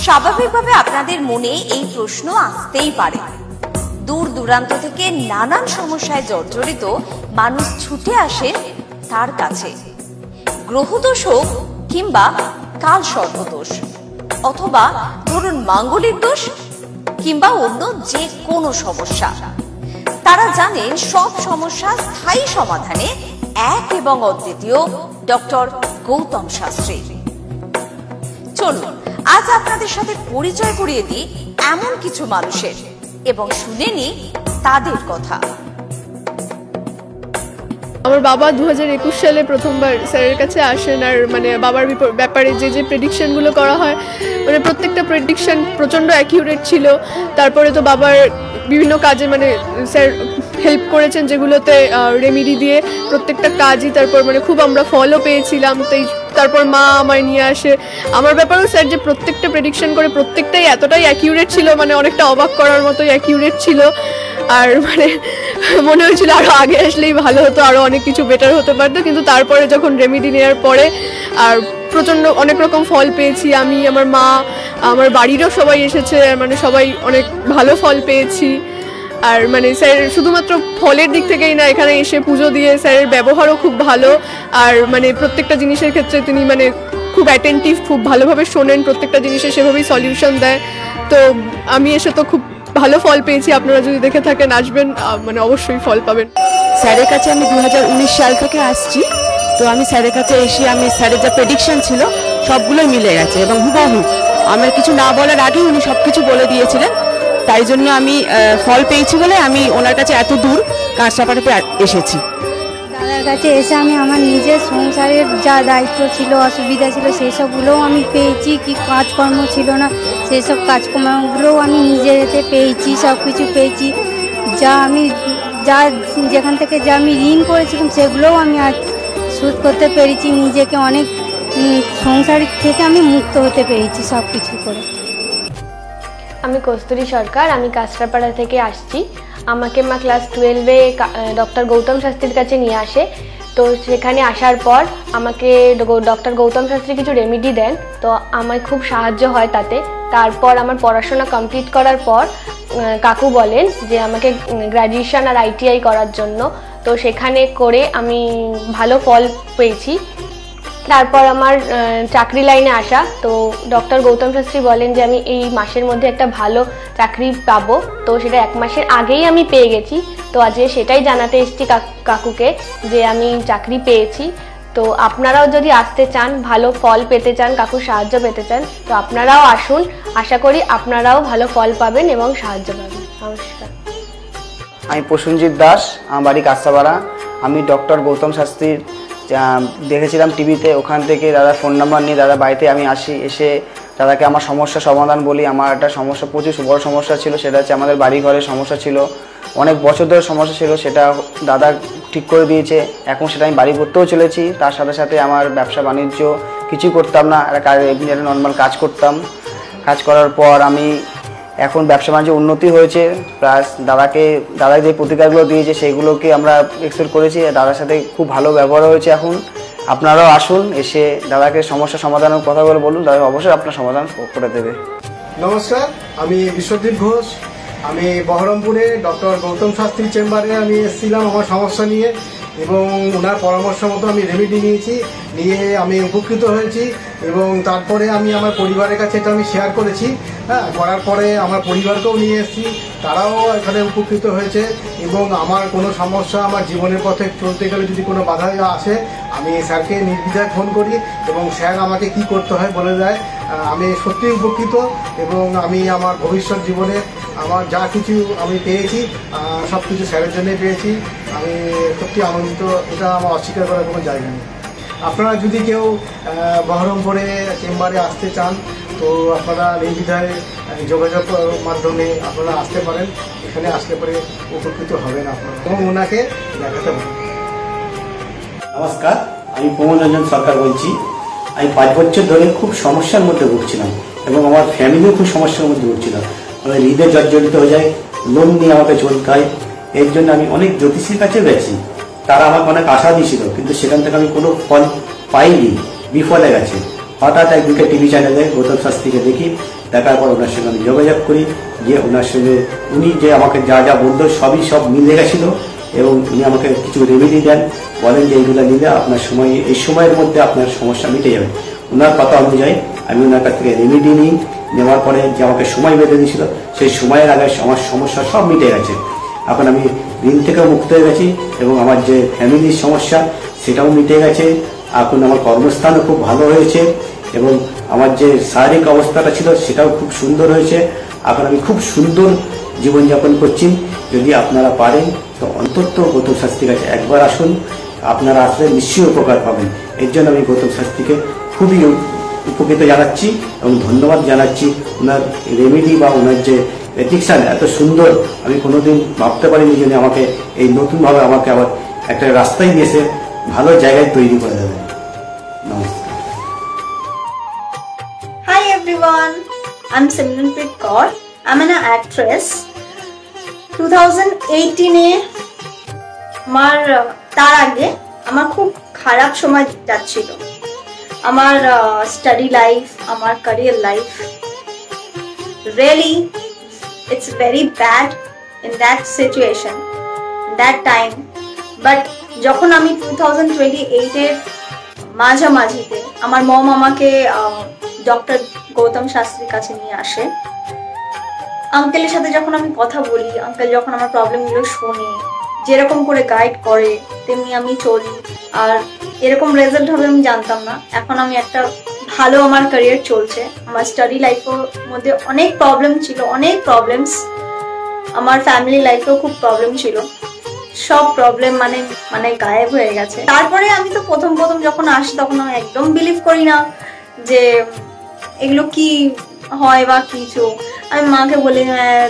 স্বাভাবিকভাবে আপনাদের মনে এই প্রশ্ন আসতেই পারে। দূর দূরান্ত থেকে নানান সমস্যায় জর্জরিত মানুষ ছুটে আসে তার কাছে। গ্রহদোষ হোক কিংবা কাল সর্পদোষ, অথবা ধরুন মাঙ্গলিক দোষ কিংবা অন্য যে কোনো সমস্যা, তারা জানেন সব সমস্যা স্থায়ী সমাধানে এক এবং অদ্বিতীয় ডক্টর গৌতম শাস্ত্রী। চলুন আজ আপনাদের সাথে পরিচয় করিয়ে দিই এমন কিছু মানুষের এবং শুনে নিই তাদের কথা। আমার বাবা 2021 সালে প্রথমবার স্যারের কাছে আসেন, আর মানে বাবার ব্যাপারে যে প্রেডিকশনগুলো করা হয়, মানে প্রত্যেকটা প্রেডিকশন প্রচণ্ড অ্যাকিউরেট ছিল। তারপরে তো বাবার বিভিন্ন কাজে মানে স্যার হেল্প করেছেন, যেগুলোতে রেমিডি দিয়ে প্রত্যেকটা কাজই তারপর মানে খুব আমরা ফলও পেয়েছিলাম। তারপর মা আমায় নিয়ে আসে। আমার ব্যাপারেও স্যার যে প্রত্যেকটা প্রেডিকশন করে প্রত্যেকটাই এতটাই অ্যাকিউরেট ছিল, মানে অনেকটা অবাক করার মতোই অ্যাকিউরেট ছিল। আর মানে মনে হয়েছিল আরও আগে আসলেই ভালো হতো, আরও অনেক কিছু বেটার হতে পারতো। কিন্তু তারপরে যখন রেমিডি নেওয়ার পরে আর প্রচণ্ড অনেক রকম ফল পেয়েছি আমি, আমার মা, আমার বাড়িরও সবাই এসেছে, মানে সবাই অনেক ভালো ফল পেয়েছি। আর মানে স্যার শুধুমাত্র ফলের দিক থেকেই না, এখানে এসে পুজো দিয়ে স্যারের ব্যবহারও খুব ভালো। আর মানে প্রত্যেকটা জিনিসের ক্ষেত্রে তিনি মানে খুব অ্যাটেন্টিভ, খুব ভালোভাবে শোনেন, প্রত্যেকটা জিনিসের সেভাবেই সলিউশন দেয়। তো আমি এসে তো খুব ভালো ফল পেয়েছি। আপনারা যদি দেখে থাকেন আসবেন, মানে অবশ্যই ফল পাবেন। স্যারের কাছে আমি 2019 সাল থেকে আসছি। তো আমি স্যারের কাছে এসে আমি স্যারের যা প্রেডিকশন ছিল সবগুলোই মিলে গেছে এবং হুবহু আমার কিছু না বলার আগেই উনি সব কিছু বলে দিয়েছিলেন। তাই জন্য আমি ফল পেয়েছি বলে আমি ওনার কাছে এত দূর কাঁচরাপাড়াতে এসেছি। দাদার কাছে এসে আমি আমার নিজের সংসারের যা দায়িত্ব ছিল, অসুবিধা ছিল, সেই সবগুলোও আমি পেয়েছি। কি কাজকর্ম ছিল না, সেই সব কাজকর্মগুলোও আমি নিজের হাতে পেয়েছি, সব কিছু পেয়েছি। যেখান থেকে যা আমি ঋণ করেছিলাম সেগুলোও আমি আজ শোধ করতে পেরেছি। নিজেকে অনেক সংসার থেকে আমি মুক্ত হতে পেরেছি সব কিছু করে। আমি কস্তুরী সরকার, আমি কাঁচরাপাড়া থেকে আসছি। আমাকে মা ক্লাস 12-এ ডক্টর গৌতম শাস্ত্রীর কাছে নিয়ে আসে। তো সেখানে আসার পর আমাকে ডক্টর গৌতম শাস্ত্রী কিছু রেমিডি দেন, তো আমার খুব সাহায্য হয় তাতে। তারপর আমার পড়াশোনা কমপ্লিট করার পর কাকু বলেন যে আমাকে গ্র্যাজুয়েশন আর ITI করার জন্য। তো সেখানে করে আমি ভালো ফল পেয়েছি। তারপর আমার চাকরি লাইনে আসা, তো ডক্টর গৌতম শাস্ত্রী বলেন যে আমি এই মাসের মধ্যে একটা ভালো চাকরি পাবো। তো সেটা 1 মাসের আগেই আমি পেয়ে গেছি। তো আজকে সেটাই জানাতে এসেছি কাকুকে যে আমি চাকরি পেয়েছি। তো আপনারাও যদি আসতে চান, ভালো ফল পেতে চান, কাকুর সাহায্য পেতে চান, তো আপনারাও আসুন। আশা করি আপনারাও ভালো ফল পাবেন এবং সাহায্য পাবেন। নমস্কার। আমি প্রসেনজিৎ দাস, আমার বাড়ি কাঁচরাপাড়া। আমি ডক্টর গৌতম শাস্ত্রীর দেখেছিলাম টিভিতে, ওখান থেকে দাদার ফোন নাম্বার নিয়ে দাদা বাড়িতে আমি আসি। এসে দাদাকে আমার সমস্যা সমাধান বলি। আমার একটা সমস্যা, প্রচুর বড় সমস্যা ছিল, সেটা হচ্ছে আমাদের বাড়ি ঘরের সমস্যা ছিল, অনেক বছর ধরে সমস্যা ছিল। সেটা দাদা ঠিক করে দিয়েছে। এখন সেটা আমি বাড়ি করতেও চলেছি। তার সাথে সাথে আমার ব্যবসা বাণিজ্য কিছুই করতাম না, একটা নর্মাল কাজ করতাম। কাজ করার পর আমি এখন ব্যবসা বাণিজ্য উন্নতি হয়েছে। প্লাস দাদা যে প্রতিকারগুলো দিয়েছে সেগুলোকে আমরা এক্সেপ্ট করেছি। দাদার সাথে খুব ভালো ব্যবহার হয়েছে। এখন আপনারাও আসুন, এসে দাদাকে সমস্যা সমাধানের কথাগুলো বলুন, দাদা অবশ্যই আপনার সমাধান করে দেবে। নমস্কার, আমি বিশ্বজিৎ ঘোষ। আমি বহরমপুরে ডক্টর গৌতম শাস্ত্রী চেম্বারে আমি এসেছিলাম আমার সমস্যা নিয়ে, এবং ওনার পরামর্শ মতো আমি রেমেডি নিয়ে আমি উপকৃত হয়েছি। এবং তারপরে আমি আমার পরিবারের কাছে এটা আমি শেয়ার করেছি। করার পরে আমার পরিবারকেও নিয়ে এসেছি, তারাও এখানে উপকৃত হয়েছে। এবং আমার কোনো সমস্যা, আমার জীবনের পথে চলতে গেলে যদি কোনো বাধা আসে, আমি স্যারকে নির্দ্বিধায় ফোন করি এবং স্যার আমাকে কি করতে হয় বলে দেয়। আমি সত্যিই উপকৃত, এবং আমি আমার ভবিষ্যৎ জীবনে আমার যা কিছু আমি পেয়েছি সব কিছু স্যারের জন্যই পেয়েছি। আমি সত্যি আনন্দিত, এটা আমার অস্বীকার করার কোনো জায়গা নেই। আপনারা যদি কেউ বহরমপুরে চেম্বারে আসতে চান, তো আপনারা নির্দ্বিধায় যোগাযোগ মাধ্যমে আপনারা আসতে পারেন। এখানে আসলে পরে উপকৃত হবেন আপনারা এবং ওনাকে দেখাতে পারেন। নমস্কার, আমি প্রমোদ রঞ্জন সরকার বলছি। আমি 5 বছর ধরে খুব সমস্যার মধ্যে ভুগছিলাম এবং আমার ফ্যামিলিও খুব সমস্যার মধ্যে ভুগছিল। আমি হৃদয় জর্জরিত হয়ে যায়, লোন নিয়ে আমাকে চলতে হয়। এর জন্য আমি অনেক জ্যোতিষীর কাছে গেছি, তারা আমাকে অনেক আশা দিয়েছিল, কিন্তু সেখান থেকে আমি কোনো ফল পাইনি, বিফলে গেছে। হঠাৎ একদিকে টিভি চ্যানেলে গৌতম শাস্ত্রীকে দেখি, দেখার পর ওনার সঙ্গে আমি যোগাযোগ করি, যে ওনার সঙ্গে উনি যে আমাকে যা যা বলতো সব মিলে গেছিল এবং উনি আমাকে কিছু রেমেডি দেন, বলেন যে এইগুলো নিলে আপনার এই সময়ের মধ্যে আপনার সমস্যা মিটে যাবে। ওনার কথা অনুযায়ী আমি ওনার কাছ থেকে রেমেডি নিই, নেওয়ার পরে যে আমাকে সময় বেঁধে দিয়েছিল সেই সময়ের আগে আমার সমস্যা সব মিটে গেছে। এখন আমি ঋণ থেকেও মুক্ত হয়ে গেছি এবং আমার যে ফ্যামিলির সমস্যা সেটাও মিটে গেছে। এখন আমার কর্মস্থানও খুব ভালো হয়েছে এবং আমার যে শারীরিক অবস্থাটা ছিল সেটাও খুব সুন্দর হয়েছে। এখন আমি খুব সুন্দর জীবনযাপন করছি। যদি আপনারা পারেন তো অন্তত গৌতম শাস্ত্রীর কাছে একবার আসুন, আপনারা আসলে নিশ্চয়ই উপকার পাবেন। এর জন্য আমি গৌতম শাস্ত্রীকে খুবই উপকৃত জানাচ্ছি এবং ধন্যবাদ জানাচ্ছি। ওনার রেমেডি বা ওনার যে প্রেডিকশন এত সুন্দর, আমি কোনোদিন ভাবতে পারিনি যে আমাকে এই নতুনভাবে আমাকে আবার একটা রাস্তায় দিয়েছে, ভালো জায়গায় তৈরি করে দেবে। নমস্কার। Hi everyone, I'm Simranpreet Kaur. I'm an actress. 2018 তার আগে আমার খুব খারাপ সময় যাচ্ছিল। আমার স্টাডি লাইফ, আমার career life, really it's very bad in that situation, that time. But যখন আমি 2028 এর মাঝামাঝিতে আমার মম আমাকে ডক্টর গৌতম শাস্ত্রীর কাছে নিয়ে আসে। আঙ্কেলের সাথে যখন আমি কথা বলি, আঙ্কেল যখন আমার প্রবলেমগুলো শোনে, যেরকম করে গাইড করে তেমনি আমি চলি, আর এরকম রেজাল্ট হবে আমি জানতাম না। এখন আমি একটা ভালো আমার ক্যারিয়ার চলছে। আমার স্টাডি লাইফের মধ্যে অনেক প্রবলেম ছিল, অনেক প্রবলেমস। আমার ফ্যামিলি লাইফেও খুব প্রবলেম ছিল, সব প্রবলেম মানে গায়েব হয়ে গেছে। তারপরে আমি তো প্রথম যখন আসি তখন আমি একদম বিলিভ করি না যে এগুলো কি হয় বা কিছু। আমি মাকে বলি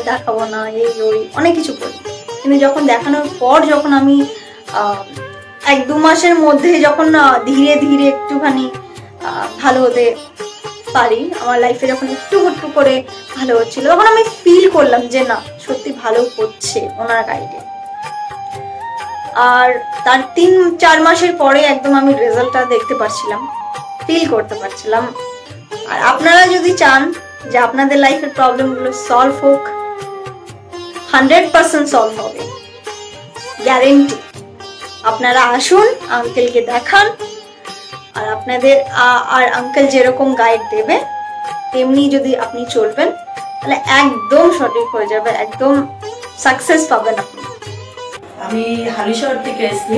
দেখাবো না, এই ওই অনেক কিছু করি। কিন্তু যখন দেখানোর পর যখন আমি 1-2 মাসের মধ্যে যখন ধীরে ধীরে একটুখানি ভালো হতে পারি, আমার লাইফে যখন একটু করে ভালো হচ্ছিল, তখন আমি ফিল করলাম যে না, সত্যি ভালো হচ্ছে ওনার গাইডে। আর তার 3-4 মাসের পরে একদম আমি রেজাল্টটা দেখতে পারছিলাম, ফিল করতে পারছিলাম। আর আপনারা যদি চান যে আপনাদের লাইফের প্রবলেমগুলো সলভ হোক, 100% সলভ হবে, গ্যারেন্টি। আপনারা আসুন, আঙ্কেলকে দেখান, আর আপনাদের আর আঙ্কেল যেরকম গাইড দেবে তেমনি যদি আপনি চলবেন তাহলে একদম সঠিক হয়ে যাবে, একদম সাকসেস পাবেন আপনি। আমি হালিশহর থেকে এসেছি।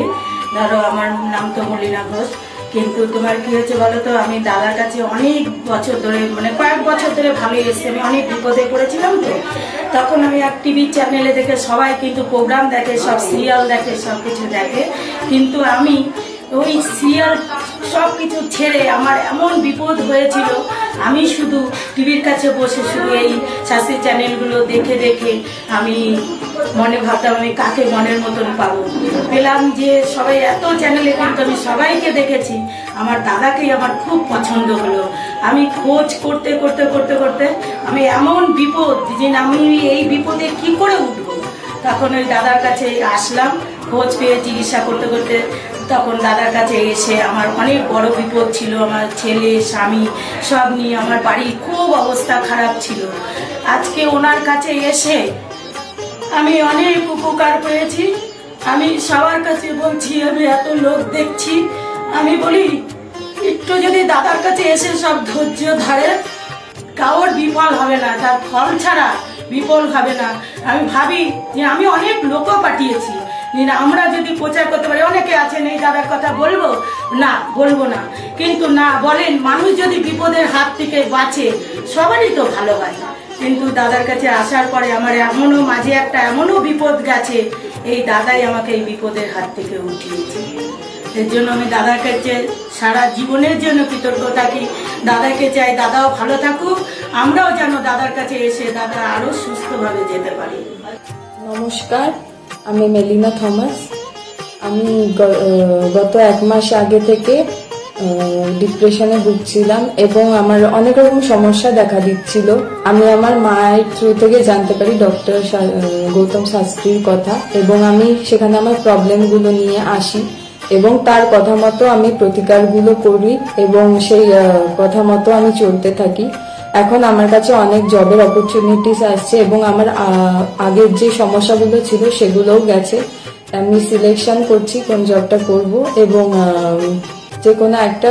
ধরো আমার নাম তো মলিনা ঘোষ, কিন্তু তোমার কি হয়েছে বলো তো, আমি দাদার কাছে অনেক বছর ধরে কয়েক বছর ধরে ভালো এসেছি। আমি অনেক বিপদে পড়েছিলাম, তো তখন আমি এক টিভি চ্যানেলে দেখে, সবাই কিন্তু প্রোগ্রাম দেখে, সব সিরিয়াল দেখে, সব কিছু দেখে, কিন্তু আমি ওই সিরিয়াল সব কিছু ছেড়ে আমার এমন বিপদ হয়েছিল, আমি শুধু টিভির কাছে বসে শুধু এই শাস্ত্রীয় চ্যানেলগুলো দেখে আমি মনে ভাবতাম আমি কাকে মনের মতন পাবো। পেলাম যে সবাই এত চ্যানেলে, কিন্তু আমি সবাইকে দেখেছি, আমার দাদাকেই আমার খুব পছন্দ হলো। আমি খোঁজ করতে আমি এমন বিপদ যে আমি এই বিপদে কি করে উঠবো, তখন ওই দাদার কাছে আসলাম। খোঁজ পেয়ে চিকিৎসা করতে তখন দাদার কাছে এসে আমার অনেক বড় বিপদ ছিল, আমার ছেলে স্বামী সব নিয়ে আমার বাড়ির খুব অবস্থা খারাপ ছিল। আজকে ওনার কাছে এসে আমি অনেক উপকার পেয়েছি। আমি সবার কাছে বলছি, আমি এত লোক দেখছি, আমি বলি একটু যদি দাদার কাছে এসে সব ধৈর্য ধরে, কারোর বিফল হবে না, তার ফল ছাড়া বিফল হবে না। আমি ভাবি যে আমি অনেক লোকও পাঠিয়েছি, আমরা যদি প্রচার করতে পারি, অনেকে আছেন এই দাদার কথা বলবো না, কিন্তু না বলেন, মানুষ যদি বিপদের হাত থেকে বাঁচে সবারই তো ভালো হয়। কিন্তু দাদার কাছে আসার পরে আমার এমনও মাঝে একটা এমনও বিপদ গেছে, এই দাদাই আমাকে এই বিপদের হাত থেকে উঠিয়েছে। এর জন্য আমি দাদার কাছে সারা জীবনের জন্য কৃতজ্ঞ থাকি। দাদাকে চাই দাদাও ভালো থাকুক, আমরাও যেন দাদার কাছে এসে দাদা আরো সুস্থভাবে যেতে পারি। নমস্কার, আমি মেলিনা থমাস। আমি গত 1 মাস আগে থেকে ডিপ্রেশনে ভুগছিলাম এবং আমার অনেক রকম সমস্যা দেখা দিচ্ছিল। আমি আমার মায়ের থ্রু থেকে জানতে পারি ডক্টর গৌতম শাস্ত্রীর কথা, এবং আমি সেখানে আমার প্রবলেমগুলো নিয়ে আসি এবং তার কথা মতো আমি প্রতিকারগুলো করি এবং সেই কথা মতো আমি চলতে থাকি। এখন আমার কাছে অনেক জবের অপরচুনিটিস আসছে এবং আমার আগের যে সমস্যাগুলো ছিল সেগুলোও গেছে। আমি সিলেকশন করছি কোন জবটা করব এবং যে কোনো একটা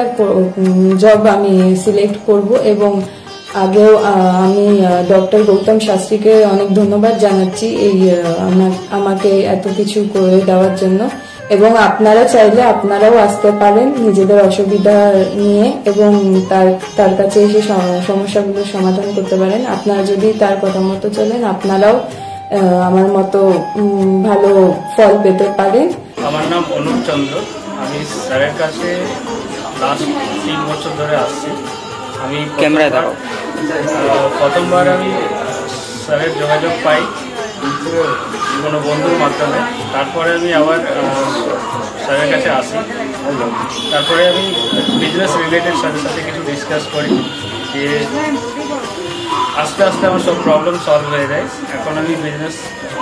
জব আমি সিলেক্ট করব। এবং আগেও আমি ডক্টর গৌতম শাস্ত্রীকে অনেক ধন্যবাদ জানাচ্ছি এই আমাকে এত কিছু করে দেওয়ার জন্য। এবং আপনারা চাইলে আপনারাও আসতে পারেন নিজেদের অসুবিধা নিয়ে এবং তার কাছে এসে সমস্যাগুলোর সমাধান করতে পারেন। আপনারা যদি তার কথা মতো চলেন আপনারাও আমার মতো ভালো ফল পেতে পারেন। আমার নাম অনুপ চন্দ্র। আমি স্যারের কাছে লাস্ট 3 বছর ধরে আসছি। আমি প্রথমবার আমি স্যারের যোগাযোগ পাই কোনো বন্ধুর মাধ্যমে। তারপরে আমি আবার স্যারের কাছে আসি। তারপরে আমি বিজনেস রিলেটেড স্যারের সাথে কিছু ডিসকাস করি, দিয়ে আস্তে আস্তে আমার সব প্রবলেম সলভ হয়ে যায়। এখন আমি বিজনেস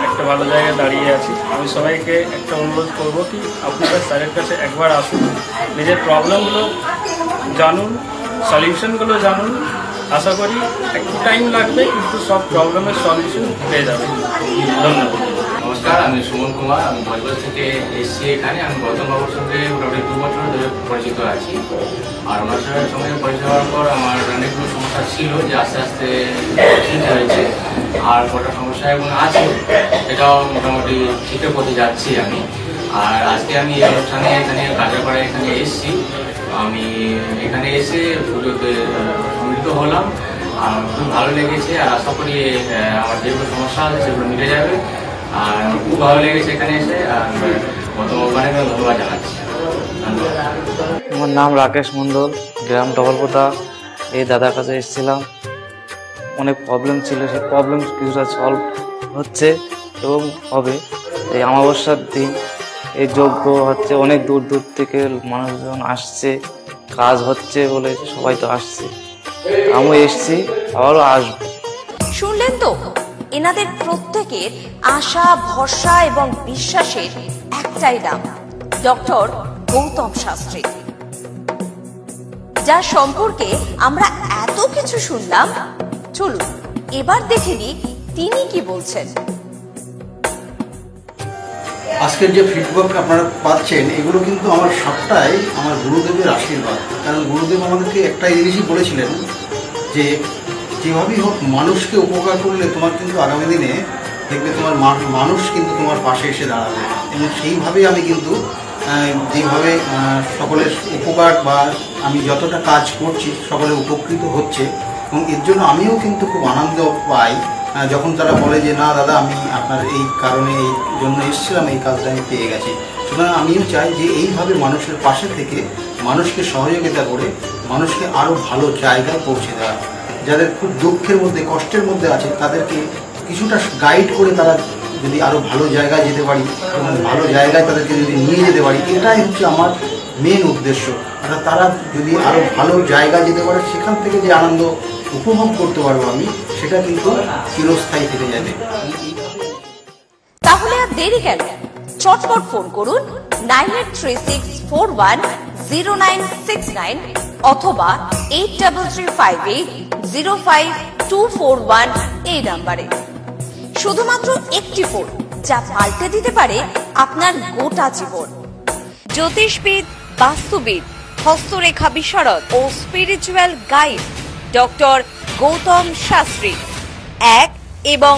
একটা ভালো জায়গায় দাঁড়িয়ে আছি। আমি সবাইকে একটা অনুরোধ করব কি আপনারা স্যারের কাছে একবার আসুন, নিজের প্রবলেমগুলো জানুন, সলিউশনগুলো জানুন। আশা করি একটু টাইম লাগবে কিন্তু সব প্রবলেমের সলিউশন পেয়ে যাবে। ধন্যবাদ। নমস্কার, আমি সুমন কুমার। আমি বজবজ থেকে এসেছি এখানে। আমি গৌতম বাবুর সঙ্গে মোটামুটি 2 বছর ধরে পরিচিত আছি। আর ওনার সঙ্গে পরিচয় হওয়ার পর আমার অনেকগুলো সমস্যা ছিল যে আস্তে আস্তে ঠিক হয়েছে। আর কটা সমস্যা এবং আছে সেটাও মোটামুটি ঠিকঠাক পথে যাচ্ছি আমি। আর আজকে আমি এই অনুষ্ঠানে এখানে কাঁচরাপাড়ায় এখানে এসেছি। আমি এখানে এসে পুজোতে সম্মিলিত হলাম আর খুব ভালো লেগেছে। আর আশা করি আমার যেগুলো সমস্যা আছে সেগুলো মিটে যাবে। আর খুব ভালো লেগেছে এখানে এসে। আর অনেক ধন্যবাদ জানাচ্ছি। আমার নাম রাকেশ মণ্ডল, গ্রাম ডবলপোতা। এই দাদার কাছে এসেছিলাম, অনেক প্রবলেম ছিল, সেই প্রবলেম কিছুটা সলভ হচ্ছে এবং হবে। এই অমাবস্যার দিন এই যজ্ঞ হচ্ছে, অনেক দূর দূর থেকে মানুষজন আসছে, কাজ হচ্ছে বলে সবাই তো আসছে, আমিও এসছি, আবারও আসবো। শুনলেন তো, এনাদের প্রত্যেকের আশা, ভরসা এবং বিশ্বাসের একটাই নাম, ডক্টর গৌতম শাস্ত্রী, যার সম্পর্কে আমরা এত কিছু শুনলাম। চলুন এবার দেখে নিই তিনি কি বলছেন। আজকের যে ফিডব্যাক আপনারা পাচ্ছেন এগুলো কিন্তু আমার সবটাই আমার গুরুদেবের আশীর্বাদ। কারণ গুরুদেব আমাদেরকে একটাই জিনিসই বলেছিলেন যে যেভাবেই হোক মানুষকে উপকার করলে তোমার কিন্তু আগামী দিনে দেখবে তোমার মানুষ কিন্তু তোমার পাশে এসে দাঁড়াবে। এবং সেইভাবেই আমি কিন্তু যেভাবে সকলের উপকার বা আমি যতটা কাজ করছি সকলে উপকৃত হচ্ছে এবং এর জন্য আমিও কিন্তু খুব আনন্দ পাই যখন তারা বলে যে না দাদা আমি আপনার এই কারণে এই জন্য এসেছিলাম, এই কাজটা আমি পেয়ে গেছি। সুতরাং আমিও চাই যে এইভাবে মানুষের পাশে থেকে মানুষকে সহযোগিতা করে মানুষকে আরও ভালো জায়গায় পৌঁছে দেওয়া। যাদের খুব দুঃখের মধ্যে কষ্টের মধ্যে আছে তাদেরকে কিছুটা গাইড করে তারা যদি আরও ভালো জায়গায় যেতে পারি এবং ভালো জায়গায় তাদেরকে যদি নিয়ে যেতে পারি, এটাই হচ্ছে আমার মেন উদ্দেশ্য। অর্থাৎ তারা যদি আরও ভালো জায়গায় যেতে পারে সেখান থেকে যে আনন্দ উপভোগ করতে পারবো আমি, সেটা কিন্তু চিরস্থায়ী থেকে যাবে। তাহলে আর দেরি কেন, চটপট ফোন করুন 9836410969 অথবা 8335805241 এই নাম্বারে। শুধুমাত্র একটি ফোন, যা পাল্টে দিতে পারে আপনার গোটা জীবন। জ্যোতিষবিদ, বাস্তুবিদ, হস্তরেখা বিশারদ ও spiritual guide doctor Gautam Shastri, 1 এবং